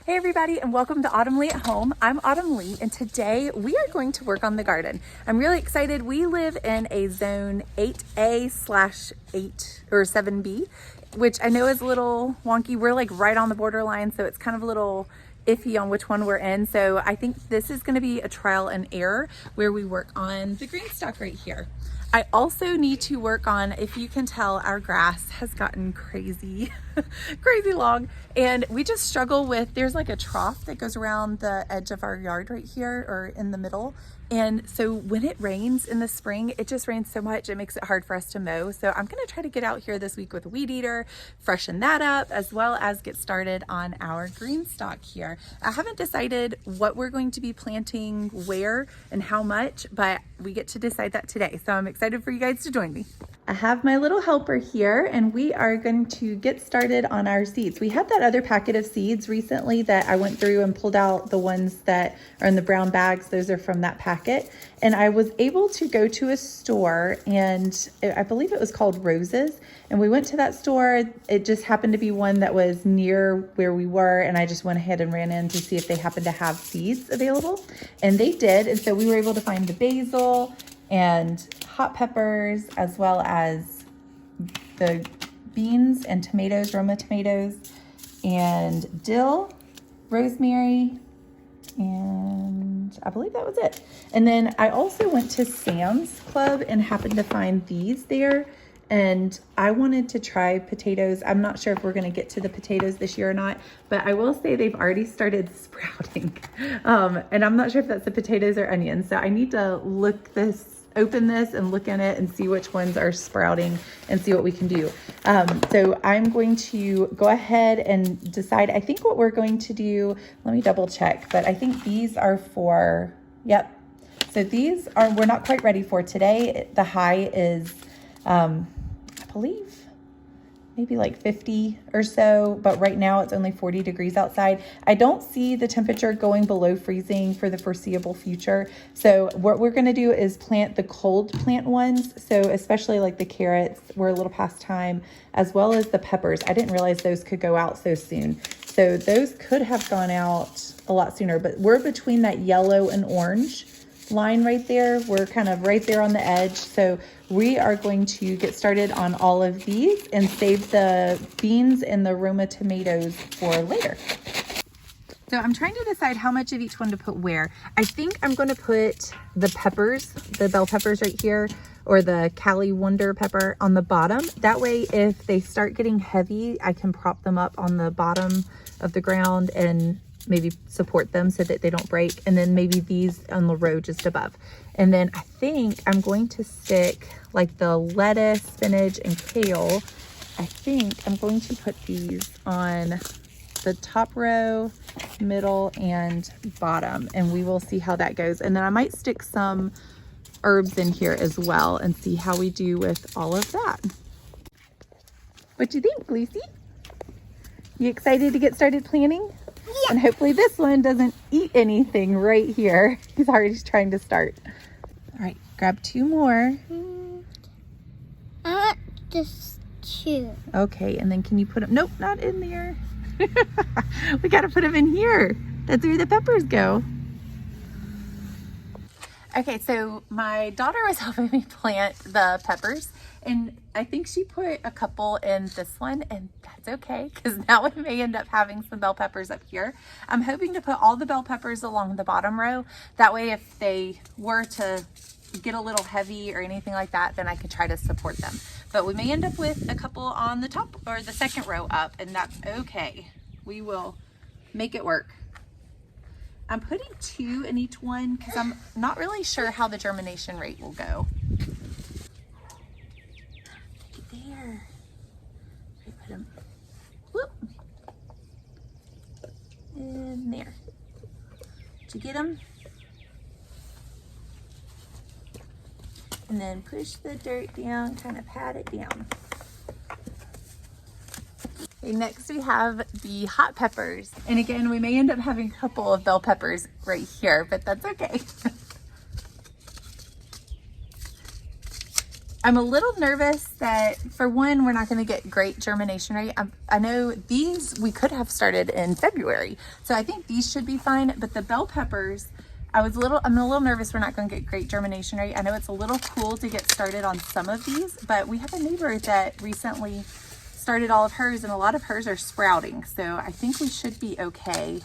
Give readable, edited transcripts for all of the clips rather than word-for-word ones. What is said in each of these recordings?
Hey everybody, and welcome to Autumn Leigh at Home. I'm Autumn Leigh, and today we are going to work on the garden. I'm really excited. We live in a zone 8A/8 or 7B, which I know is a little wonky. We're like right on the borderline, so it's kind of a little iffy on which one we're in. So I think this is going to be a trial and error where we work on the GreenStalk right here. I also need to work on, if you can tell, our grass has gotten crazy, crazy long. And we just struggle with, there's like a trough that goes around the edge of our yard right here or in the middle. And so when it rains in the spring, it just rains so much, it makes it hard for us to mow. So I'm gonna try to get out here this week with a weed eater, freshen that up, as well as get started on our GreenStalk here. I haven't decided what we're going to be planting where and how much, but we get to decide that today. So I'm excited for you guys to join me. I have my little helper here, and we are going to get started on our seeds. We had that other packet of seeds recently that I went through and pulled out the ones that are in the brown bags. Those are from that packet. And I was able to go to a store, and I believe it was called Roses. And we went to that store. It just happened to be one that was near where we were. And I just went ahead and ran in to see if they happened to have seeds available. And they did. And so we were able to find the basil and hot peppers, as well as the beans and tomatoes, Roma tomatoes, and dill, rosemary, and I believe that was it. And then I also went to Sam's Club and happened to find these there. And I wanted to try potatoes. I'm not sure if we're going to get to the potatoes this year or not, but I will say they've already started sprouting. And I'm not sure if that's the potatoes or onions. So I need to open this and look in it and see which ones are sprouting and see what we can do. So I'm going to go ahead and decide. I think what we're going to do, let me double check, but I think these are for, yep. So these are, we're not quite ready for today. The high is, I believe maybe like 50 or so, but right now it's only 40 degrees outside. I don't see the temperature going below freezing for the foreseeable future. So what we're going to do is plant the cold plant ones. So especially like the carrots, we're a little past time, as well as the peppers. I didn't realize those could go out so soon. So those could have gone out a lot sooner, but we're between that yellow and orange line right there. We're kind of right there on the edge. So we are going to get started on all of these and save the beans and the Roma tomatoes for later. So I'm trying to decide how much of each one to put where. I think I'm going to put the peppers, the bell peppers right here, or the Cali Wonder pepper on the bottom. That way, if they start getting heavy, I can prop them up on the bottom of the ground and maybe support them so that they don't break. And then maybe these on the row just above. And then I think I'm going to stick like the lettuce, spinach, and kale. I think I'm going to put these on the top row, middle, and bottom, and we will see how that goes. And then I might stick some herbs in here as well and see how we do with all of that. What do you think, Lucy? You excited to get started planting? Yeah. And hopefully this one doesn't eat anything right here. He's already trying to start. All right, grab two more. I want just two. Okay, and then can you put them? Nope, not in there. We got to put them in here. That's where the peppers go. Okay, so my daughter was helping me plant the peppers, and I think she put a couple in this one, and that's okay, because now we may end up having some bell peppers up here. I'm hoping to put all the bell peppers along the bottom row. That way, if they were to get a little heavy or anything like that, then I could try to support them. But we may end up with a couple on the top or the second row up, and that's okay. We will make it work. I'm putting two in each one because I'm not really sure how the germination rate will go. Right there. I put them, whoop, in there. Did you get them? And then push the dirt down, kind of pat it down. Okay, next we have the hot peppers. And again, we may end up having a couple of bell peppers right here, but that's okay. I'm a little nervous that, for one, we're not going to get great germination rate. I know these we could have started in February, so I think these should be fine. But the bell peppers, I'm a little nervous we're not going to get great germination rate. I know it's a little cool to get started on some of these, but we have a neighbor that recently started all of hers, and a lot of hers are sprouting. So I think we should be okay,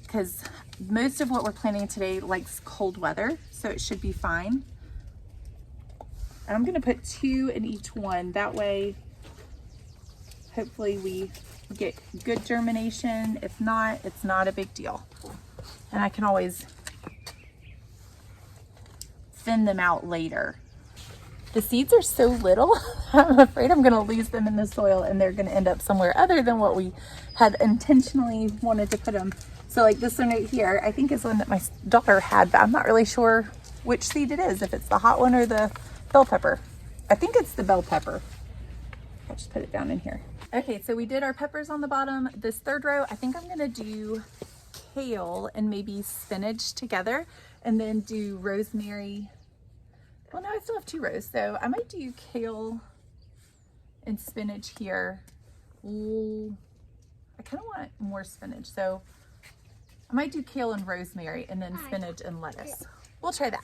because most of what we're planting today likes cold weather, so it should be fine. And I'm gonna put 2 in each one. That way, hopefully we get good germination. If not, it's not a big deal. And I can always thin them out later. The seeds are so little, I'm afraid I'm gonna lose them in the soil and they're gonna end up somewhere other than what we had intentionally wanted to put them. So like this one right here, I think is one that my daughter had, but I'm not really sure which seed it is, if it's the hot one or the bell pepper. I think it's the bell pepper. I'll just put it down in here. Okay, so we did our peppers on the bottom. This third row, I think I'm gonna do kale and maybe spinach together, and then do rosemary. Well, no, I still have 2 rows, so I might do kale and spinach here. Ooh, I kind of want more spinach, so I might do kale and rosemary, and then spinach and lettuce. We'll try that.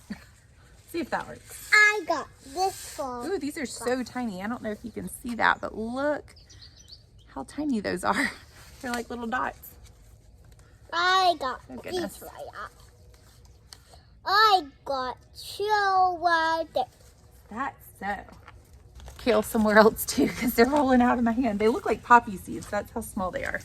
See if that works. I got this one. Ooh, these are so tiny. I don't know if you can see that, but look how tiny those are. They're like little dots. I got goodness. these right up. I got 2 right there. That's so. Kale somewhere else too, because they're rolling out of my hand. They look like poppy seeds. That's how small they are.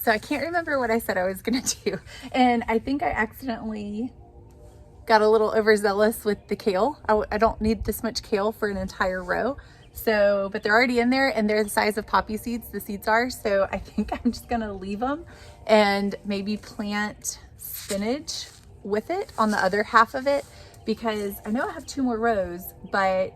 So I can't remember what I said I was gonna do. And I think I accidentally got a little overzealous with the kale. I don't need this much kale for an entire row. So, but they're already in there and they're the size of poppy seeds, the seeds are. So I think I'm just gonna leave them and maybe plant spinach with it on the other half of it, because I know I have 2 more rows, but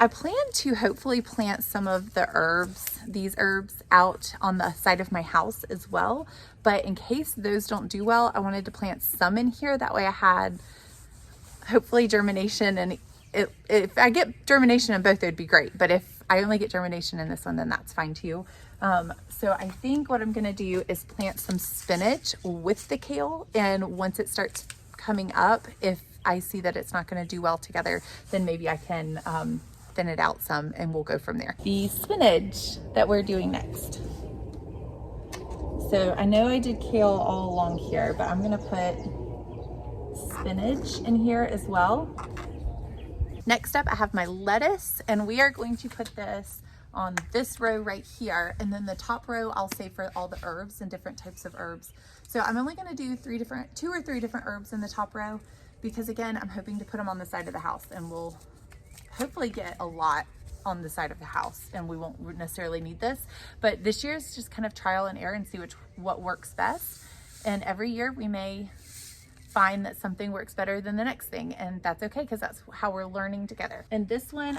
I plan to hopefully plant some of the herbs, these herbs, out on the side of my house as well. But in case those don't do well, I wanted to plant some in here. That way I had hopefully germination, and if I get germination in both, it'd be great. But if I only get germination in this one, then that's fine too. So I think what I'm gonna do is plant some spinach with the kale, and once it starts coming up, if I see that it's not gonna do well together, then maybe I can thin it out some and we'll go from there. The spinach that we're doing next. So I know I did kale all along here, but I'm gonna put spinach in here as well. Next up, I have my lettuce, and we are going to put this on this row right here, and then the top row I'll save for all the herbs and different types of herbs. So I'm only gonna do 2 or 3 different herbs in the top row, because again, I'm hoping to put them on the side of the house, and we'll hopefully get a lot on the side of the house, and we won't necessarily need this. But this year is just kind of trial and error and see what works best. And every year we may find that something works better than the next thing, and that's okay, because that's how we're learning together. And this one,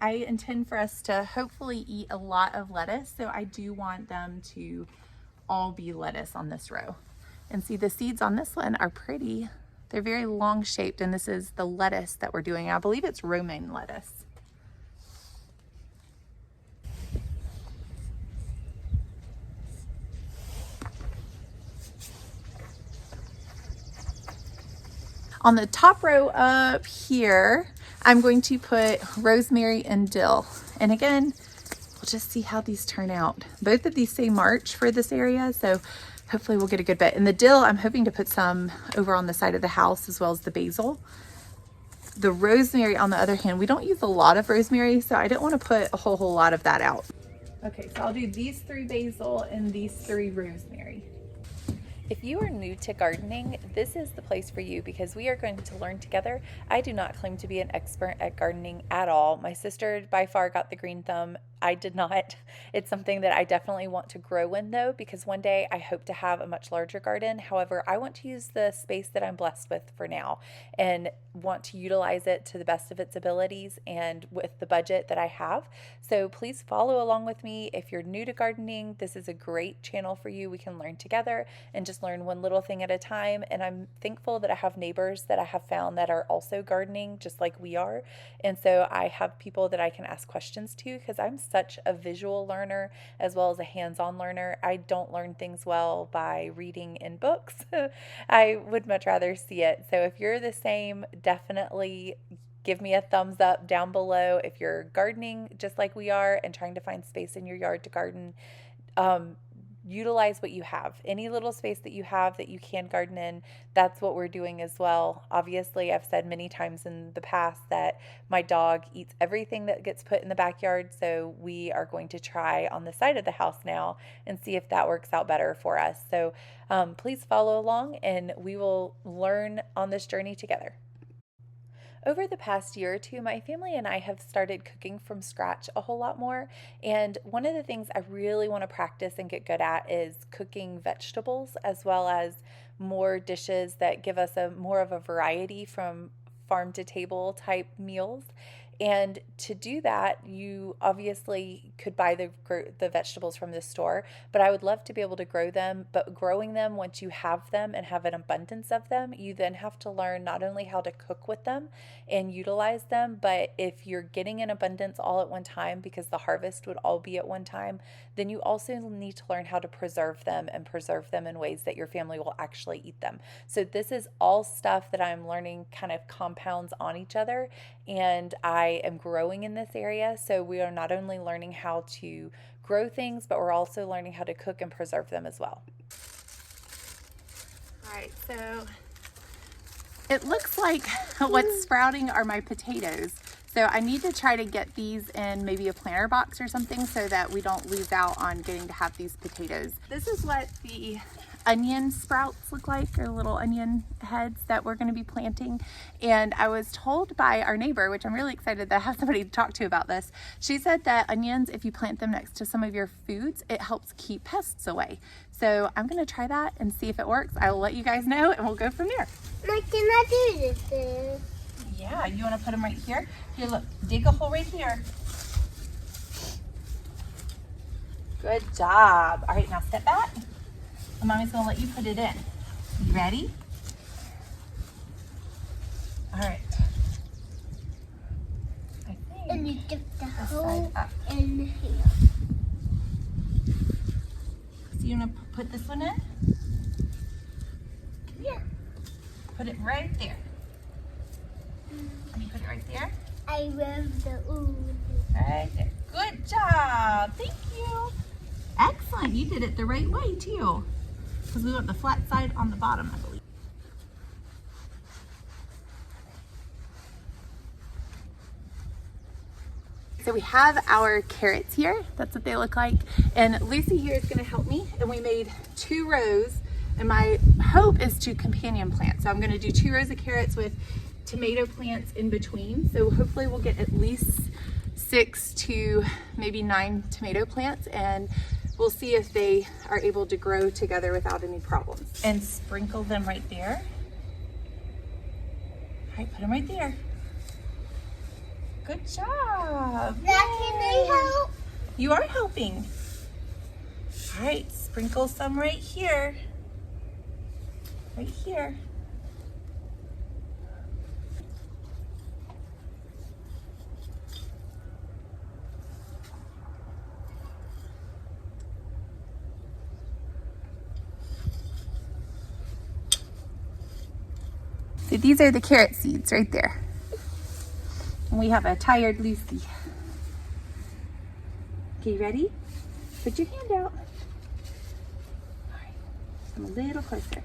I intend for us to hopefully eat a lot of lettuce, so I do want them to all be lettuce on this row. And see, the seeds on this one are pretty. They're very long shaped, and this is the lettuce that we're doing. I believe it's romaine lettuce. On the top row up here, I'm going to put rosemary and dill. And again, we'll just see how these turn out. Both of these say March for this area, so hopefully we'll get a good bit. And the dill, I'm hoping to put some over on the side of the house, as well as the basil. The rosemary, on the other hand, we don't use a lot of rosemary, so I didn't want to put a whole lot of that out. Okay, so I'll do these 3 basil and these 3 rosemary. If you are new to gardening, this is the place for you, because we are going to learn together. I do not claim to be an expert at gardening at all. My sister by far got the green thumb. I did not. It's something that I definitely want to grow in though, because one day I hope to have a much larger garden. However, I want to use the space that I'm blessed with for now and want to utilize it to the best of its abilities and with the budget that I have. So please follow along with me. If you're new to gardening, this is a great channel for you. We can learn together and just just learn one little thing at a time. And I'm thankful that I have neighbors that I have found that are also gardening just like we are. And so I have people that I can ask questions to, because I'm such a visual learner as well as a hands-on learner. I don't learn things well by reading in books. I would much rather see it. So if you're the same, definitely give me a thumbs up down below if you're gardening just like we are and trying to find space in your yard to garden. Utilize what you have. Any little space that you have that you can garden in, that's what we're doing as well. Obviously, I've said many times in the past that my dog eats everything that gets put in the backyard, so we are going to try on the side of the house now and see if that works out better for us. So please follow along and we will learn on this journey together. Over the past year or two, my family and I have started cooking from scratch a whole lot more. And one of the things I really want to practice and get good at is cooking vegetables, as well as more dishes that give us more of a variety from farm to table type meals. And to do that, you obviously could buy the vegetables from the store, but I would love to be able to grow them. But growing them, once you have them and have an abundance of them, you then have to learn not only how to cook with them and utilize them, but if you're getting an abundance all at one time, because the harvest would all be at one time, then you also need to learn how to preserve them and preserve them in ways that your family will actually eat them. So this is all stuff that I'm learning kind of compounds on each other, and I am growing in this area. So we are not only learning how to grow things, but we're also learning how to cook and preserve them as well. All right, so it looks like what's sprouting are my potatoes. So I need to try to get these in maybe a planter box or something so that we don't lose out on getting to have these potatoes. This is what the onion sprouts look like, or little onion heads that we're going to be planting. And I was told by our neighbor, which I'm really excited that I have somebody to talk to about this. She said that onions, if you plant them next to some of your foods, it helps keep pests away. So I'm going to try that and see if it works. I will let you guys know and we'll go from there. Can I do this? Yeah, you want to put them right here? Here, look, dig a hole right here. Good job. All right, now step back. And Mommy's going to let you put it in. You ready? All right. I think. And you dip the hole up. in here. So you want to put this one in? Yeah. Put it right there. You put it right there? I love the ooh. Right there. Good job. Thank you. Excellent. You did it the right way too. Because we want the flat side on the bottom, I believe. So we have our carrots here. That's what they look like. And Lucy here is going to help me. And we made 2 rows. And my hope is to companion plant. So I'm going to do 2 rows of carrots with tomato plants in between. So hopefully we'll get at least 6 to maybe 9 tomato plants, and we'll see if they are able to grow together without any problems. And sprinkle them right there. All right, put them right there. Good job. Now can I help? You are helping. All right, sprinkle some right here. Right here. So these are the carrot seeds right there. And we have a tired Lucy. Okay, you ready? Put your hand out. All right, come a little closer.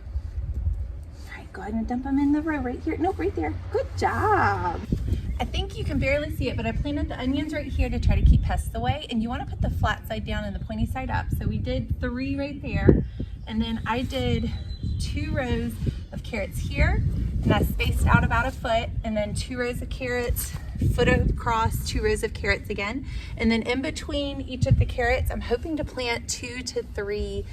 All right, go ahead and dump them in the row right here. Nope, right there. Good job. I think you can barely see it, but I planted the onions right here to try to keep pests away. And you want to put the flat side down and the pointy side up. So we did 3 right there. And then I did 2 rows of carrots here. And I spaced out about a foot, and then 2 rows of carrots, foot across, 2 rows of carrots again. And then in between each of the carrots, I'm hoping to plant 2 to 3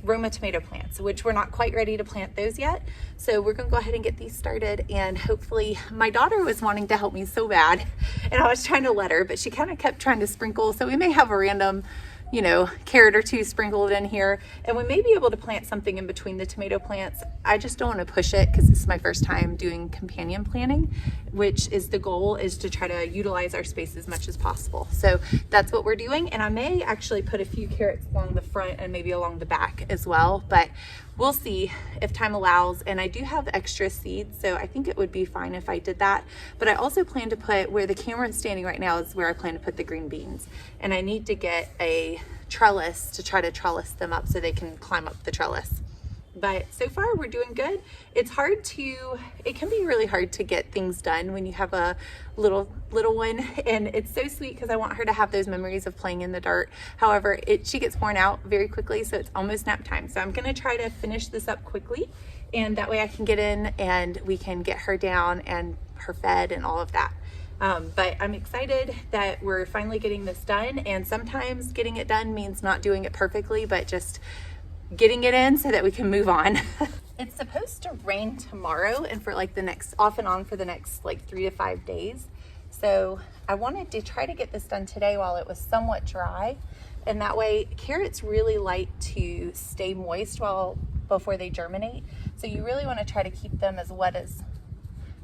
Roma tomato plants, which we're not quite ready to plant those yet. So we're gonna go ahead and get these started, and hopefully, my daughter was wanting to help me so bad, and I was trying to let her, but she kind of kept trying to sprinkle, so we may have a random you know, carrot or two sprinkled in here. And we may be able to plant something in between the tomato plants. I just don't want to push it because this is my first time doing companion planting, which is the goal, is to try to utilize our space as much as possible. So that's what we're doing. And I may actually put a few carrots along the front and maybe along the back as well, but we'll see if time allows. And I do have extra seeds, so I think it would be fine if I did that. But I also plan to put, where the camera is standing right now is where I plan to put the green beans. And I need to get a trellis to try to trellis them up so they can climb up the trellis. But so far we're doing good. It can be really hard to get things done when you have a little one, and it's so sweet because I want her to have those memories of playing in the dirt. However, she gets worn out very quickly, so it's almost nap time. So I'm gonna try to finish this up quickly, and that way I can get in and we can get her down and her fed and all of that. But I'm excited that we're finally getting this done, and sometimes getting it done means not doing it perfectly, but just getting it in so that we can move on. It's supposed to rain tomorrow and for like the next, off and on for the next like 3 to 5 days. So I wanted to try to get this done today while it was somewhat dry. And that way, carrots really like to stay moist before they germinate. So you really want to try to keep them as wet as,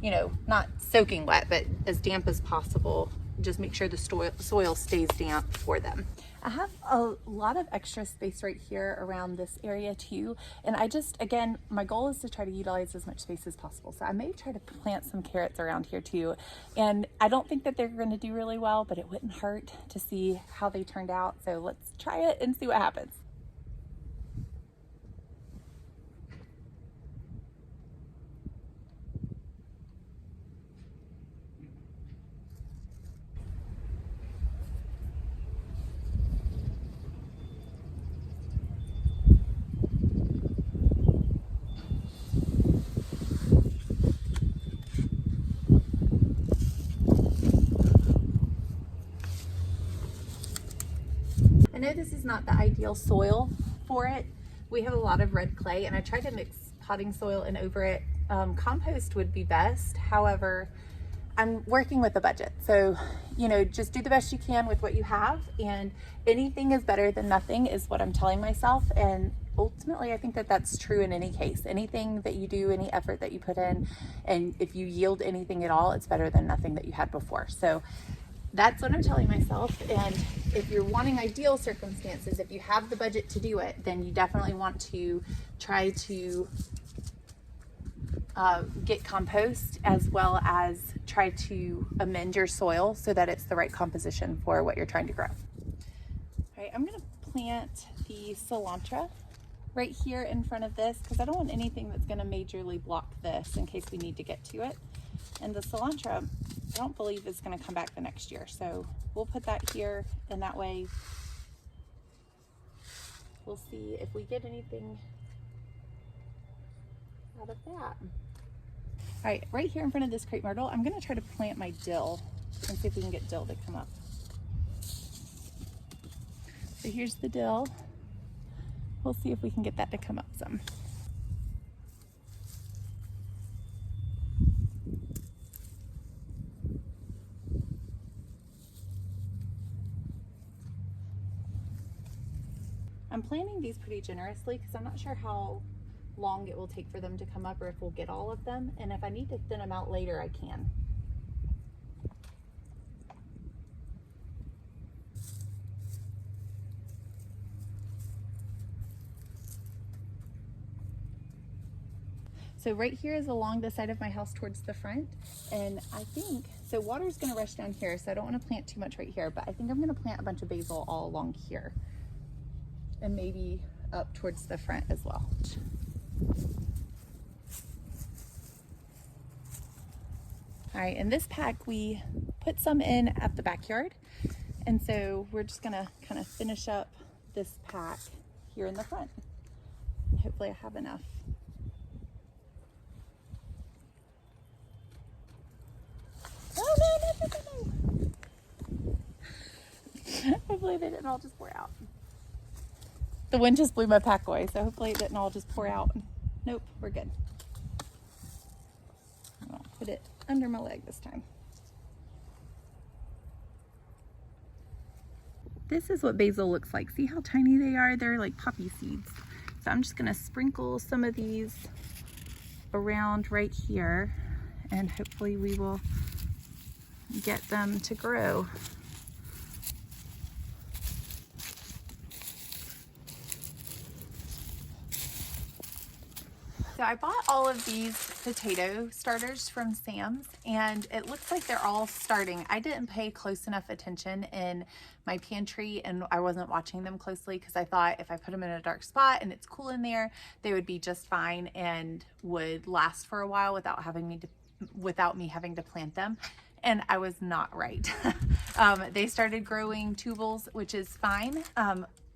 you know, not soaking wet, but as damp as possible. Just make sure the soil stays damp for them. I have a lot of extra space right here around this area too. And again, my goal is to try to utilize as much space as possible. So I may try to plant some carrots around here too. And I don't think that they're going to do really well, but it wouldn't hurt to see how they turned out. So let's try it and see what happens. I know this is not the ideal soil for it. We have a lot of red clay, and I tried to mix potting soil in over it. Compost would be best. However, I'm working with a budget. So, you know, just do the best you can with what you have, and anything is better than nothing is what I'm telling myself. And ultimately, I think that that's true in any case. Anything that you do, any effort that you put in, and if you yield anything at all, it's better than nothing that you had before. So that's what I'm telling myself. And if you're wanting ideal circumstances, if you have the budget to do it, then you definitely want to try to get compost, as well as try to amend your soil so that it's the right composition for what you're trying to grow. All right, I'm gonna plant the cilantro right here in front of this because I don't want anything that's gonna majorly block this in case we need to get to it. And the cilantro, I don't believe is going to come back the next year. So we'll put that here, and that way we'll see if we get anything out of that. All right, right here in front of this crepe myrtle, I'm going to try to plant my dill and see if we can get dill to come up. So here's the dill. We'll see if we can get that to come up some. I'm planting these pretty generously because I'm not sure how long it will take for them to come up or if we'll get all of them. And if I need to thin them out later, I can. So right here is along the side of my house towards the front. And I think, so water's gonna rush down here, so I don't wanna plant too much right here, but I think I'm gonna plant a bunch of basil all along here. And maybe up towards the front as well. All right, in this pack, we put some in at the backyard. And so we're just gonna kind of finish up this pack here in the front. And hopefully I have enough. Oh, no. Hopefully they didn't all just pour out. The wind just blew my pack away, so hopefully it didn't all just pour out. Nope, we're good. I'll put it under my leg this time. this is what basil looks like. See how tiny they are? They're like poppy seeds. So I'm just gonna sprinkle some of these around right here, and hopefully we will get them to grow. So I bought all of these potato starters from Sam's, and it looks like they're all starting. I didn't pay close enough attention in my pantry, and I wasn't watching them closely because I thought if I put them in a dark spot and it's cool in there, they would be just fine and would last for a while without me having to plant them. And I was not right. They started growing tubles, which is fine.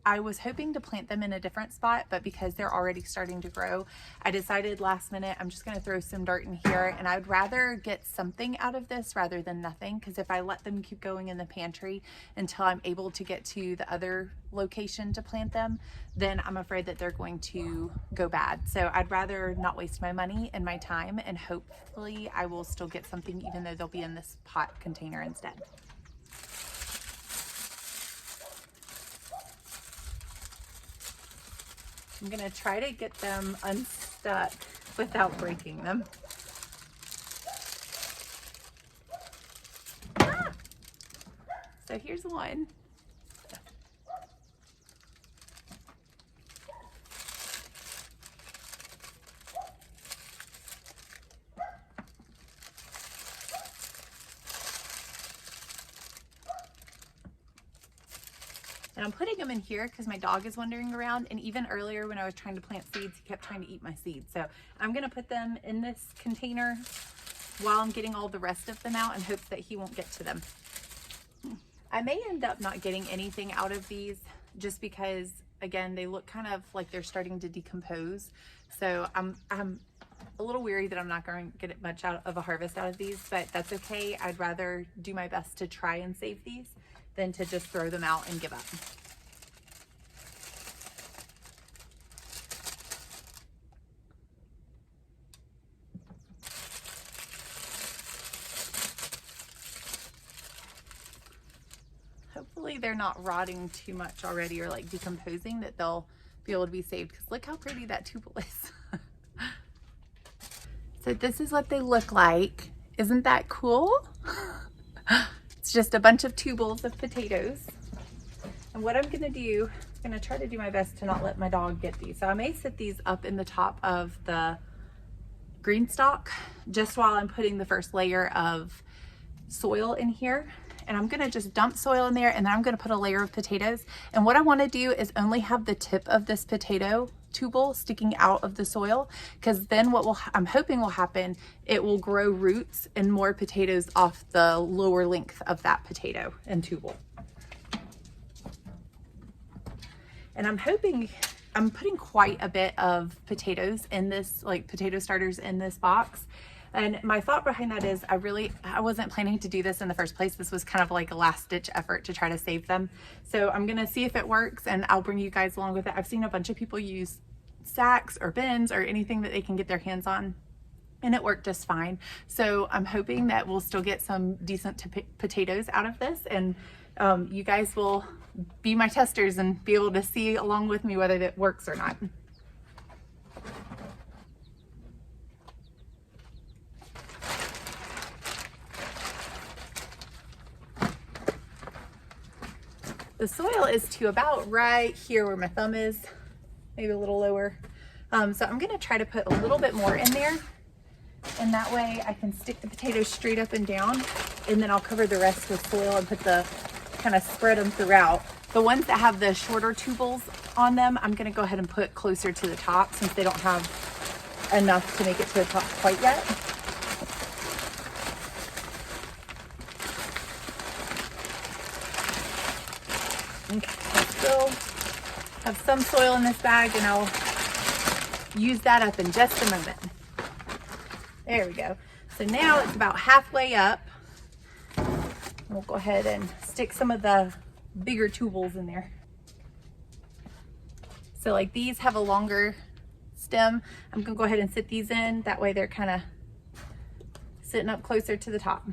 I was hoping to plant them in a different spot, but because they're already starting to grow, I decided last minute I'm just gonna throw some dirt in here, and I'd rather get something out of this rather than nothing, because if I let them keep going in the pantry until I'm able to get to the other location to plant them, then I'm afraid that they're going to go bad. So I'd rather not waste my money and my time, and hopefully I will still get something even though they'll be in this pot container instead. I'm gonna try to get them unstuck without breaking them. Ah! So here's one. And I'm putting them in here because my dog is wandering around, and even earlier when I was trying to plant seeds, he kept trying to eat my seeds. So I'm gonna put them in this container while I'm getting all the rest of them out in hopes that he won't get to them. I may end up not getting anything out of these just because, again, they look kind of like they're starting to decompose. So I'm a little weary that I'm not going to get much out of a harvest out of these, but that's okay. I'd rather do my best to try and save these than to just throw them out and give up. Hopefully they're not rotting too much already or like decomposing, that they'll be able to be saved, because look how pretty that tubal is. So this is what they look like. Isn't that cool? It's just a bunch of tubals of potatoes. And what I'm gonna do, I'm gonna try to do my best to not let my dog get these. So I may sit these up in the top of the GreenStalk just while I'm putting the first layer of soil in here. And I'm gonna just dump soil in there, and then I'm gonna put a layer of potatoes. And what I wanna do is only have the tip of this potato tubal sticking out of the soil, because then I'm hoping will happen, it will grow roots and more potatoes off the lower length of that potato and tubal. And I'm hoping, I'm putting quite a bit of potatoes in this, like potato starters in this box. And my thought behind that is I wasn't planning to do this in the first place. This was kind of like a last ditch effort to try to save them. So I'm gonna see if it works, and I'll bring you guys along with it. I've seen a bunch of people use sacks or bins or anything that they can get their hands on, and it worked just fine. So I'm hoping that we'll still get some decent potatoes out of this, and you guys will be my testers and be able to see along with me whether that works or not. The soil is to about right here where my thumb is, maybe a little lower. So I'm gonna try to put a little bit more in there, and that way I can stick the potatoes straight up and down, and then I'll cover the rest with soil and kind of spread them throughout. The ones that have the shorter tubals on them, I'm gonna go ahead and put closer to the top since they don't have enough to make it to the top quite yet. Okay, I still have some soil in this bag, and I'll use that up in just a moment. There we go. So now it's about halfway up. We'll go ahead and stick some of the bigger tubals in there. So like these have a longer stem. I'm gonna go ahead and sit these in. That way they're kind of sitting up closer to the top.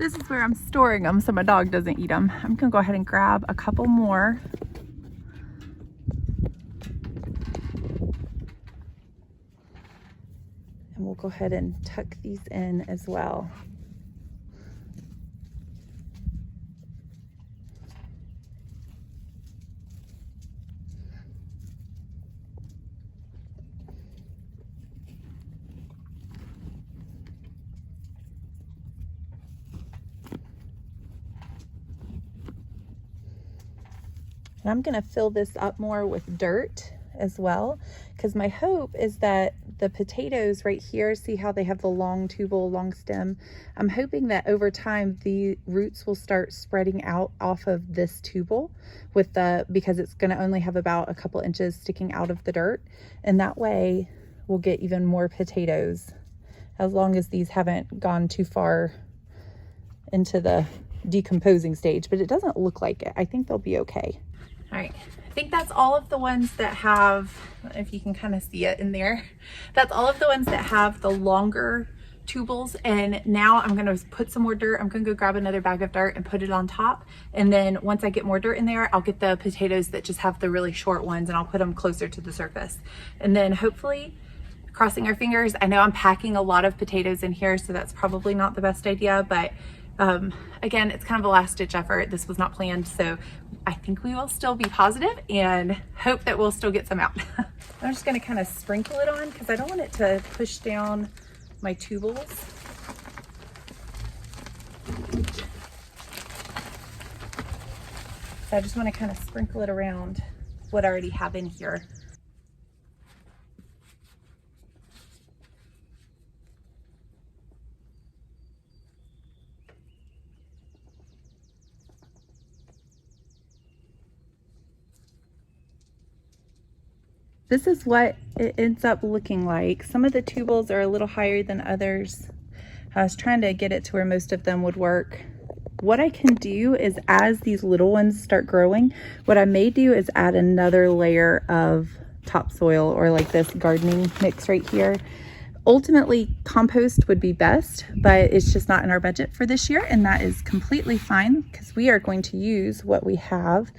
This is where I'm storing them so my dog doesn't eat them. I'm gonna go ahead and grab a couple more. And we'll go ahead and tuck these in as well. And I'm gonna fill this up more with dirt as well, because my hope is that the potatoes right here, see how they have the long tubal, long stem? I'm hoping that over time the roots will start spreading out off of this tubal with because it's gonna only have about a couple inches sticking out of the dirt. And that way we'll get even more potatoes, as long as these haven't gone too far into the decomposing stage, but it doesn't look like it. I think they'll be okay. All right, I think that's all of the ones that have, if you can kind of see it in there, that's all of the ones that have the longer tubals. And now I'm gonna put some more dirt. I'm gonna go grab another bag of dirt and put it on top. And then once I get more dirt in there, I'll get the potatoes that just have the really short ones and I'll put them closer to the surface. And then hopefully, crossing our fingers, I know I'm packing a lot of potatoes in here, so that's probably not the best idea, but again, it's kind of a last ditch effort. This was not planned, so I think we will still be positive and hope that we'll still get some out. I'm just going to kind of sprinkle it on because I don't want it to push down my tubals. So I just want to kind of sprinkle it around what I already have in here. This is what it ends up looking like. Some of the tubals are a little higher than others. I was trying to get it to where most of them would work. What I can do is, as these little ones start growing, what I may do is add another layer of topsoil, or like this gardening mix right here. Ultimately, compost would be best, but it's just not in our budget for this year, and that is completely fine because we are going to use what we have.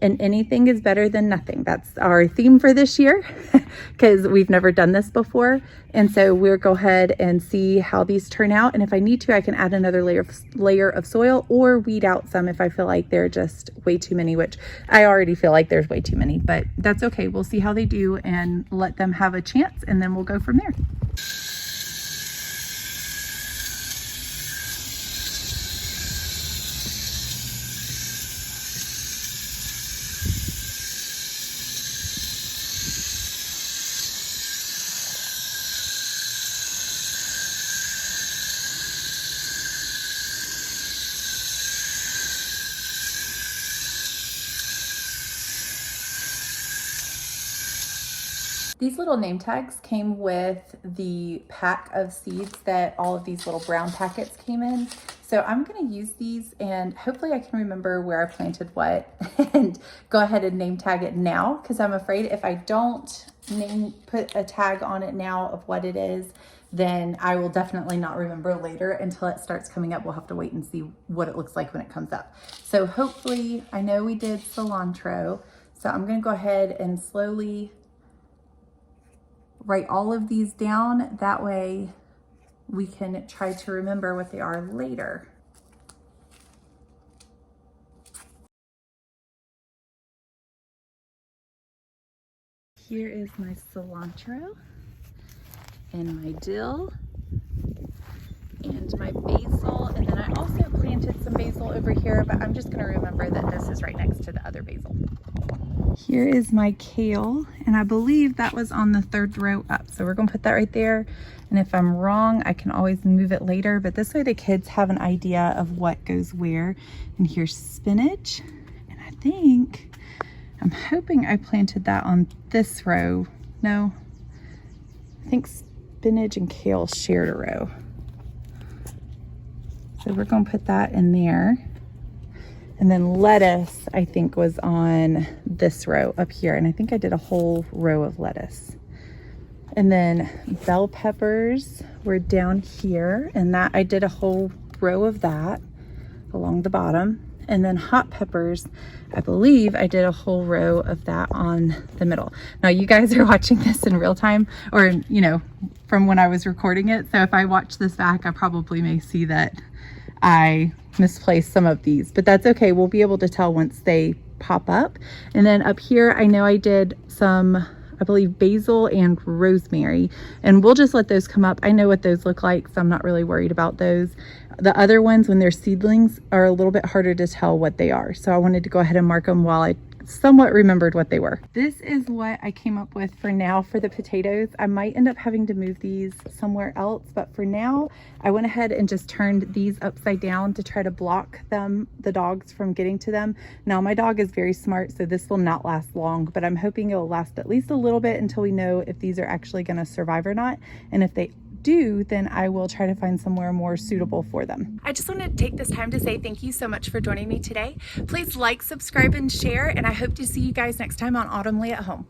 And anything is better than nothing. That's our theme for this year because we've never done this before. And so we'll go ahead and see how these turn out. And if I need to, I can add another layer of soil or weed out some if I feel like they're just way too many, which I already feel like there's way too many, but that's okay. We'll see how they do and let them have a chance, and then we'll go from there. These little name tags came with the pack of seeds that all of these little brown packets came in. So I'm gonna use these and hopefully I can remember where I planted what and go ahead and name tag it now, because I'm afraid if I don't put a tag on it now of what it is, then I will definitely not remember later until it starts coming up. We'll have to wait and see what it looks like when it comes up. So hopefully, I know we did cilantro, so I'm gonna go ahead and slowly write all of these down. That way we can try to remember what they are later. Here is my cilantro and my dill and my basil, and then I also planted some basil over here, but I'm just going to remember that this is right next to the other basil. Here is my kale, and I believe that was on the third row up, so we're going to put that right there, and if I'm wrong I can always move it later, but this way the kids have an idea of what goes where. And here's spinach, and I'm hoping I planted that on this row. No, I think spinach and kale shared a row. So we're going to put that in there. And then lettuce, I think, was on this row up here. And I think I did a whole row of lettuce. And then bell peppers were down here. And that I did a whole row of that. along the bottom. And then hot peppers, I believe I did a whole row of that on the middle. Now you guys are watching this in real time, or you know, from when I was recording it. So if I watch this back, I probably may see that I misplaced some of these, but that's okay. We'll be able to tell once they pop up. And then up here, I know I did some, I believe, basil and rosemary, and we'll just let those come up. I know what those look like, so I'm not really worried about those. The other ones, when they're seedlings, are a little bit harder to tell what they are. So I wanted to go ahead and mark them while I somewhat remembered what they were. This is what I came up with for now for the potatoes. I might end up having to move these somewhere else, but for now, I went ahead and just turned these upside down to try to block the dogs from getting to them. Now my dog is very smart, so this will not last long, but I'm hoping it will last at least a little bit until we know if these are actually going to survive or not. And if they do, then I will try to find somewhere more suitable for them. I just want to take this time to say thank you so much for joining me today. Please like, subscribe, and share, and I hope to see you guys next time on Autumn Leigh at Home.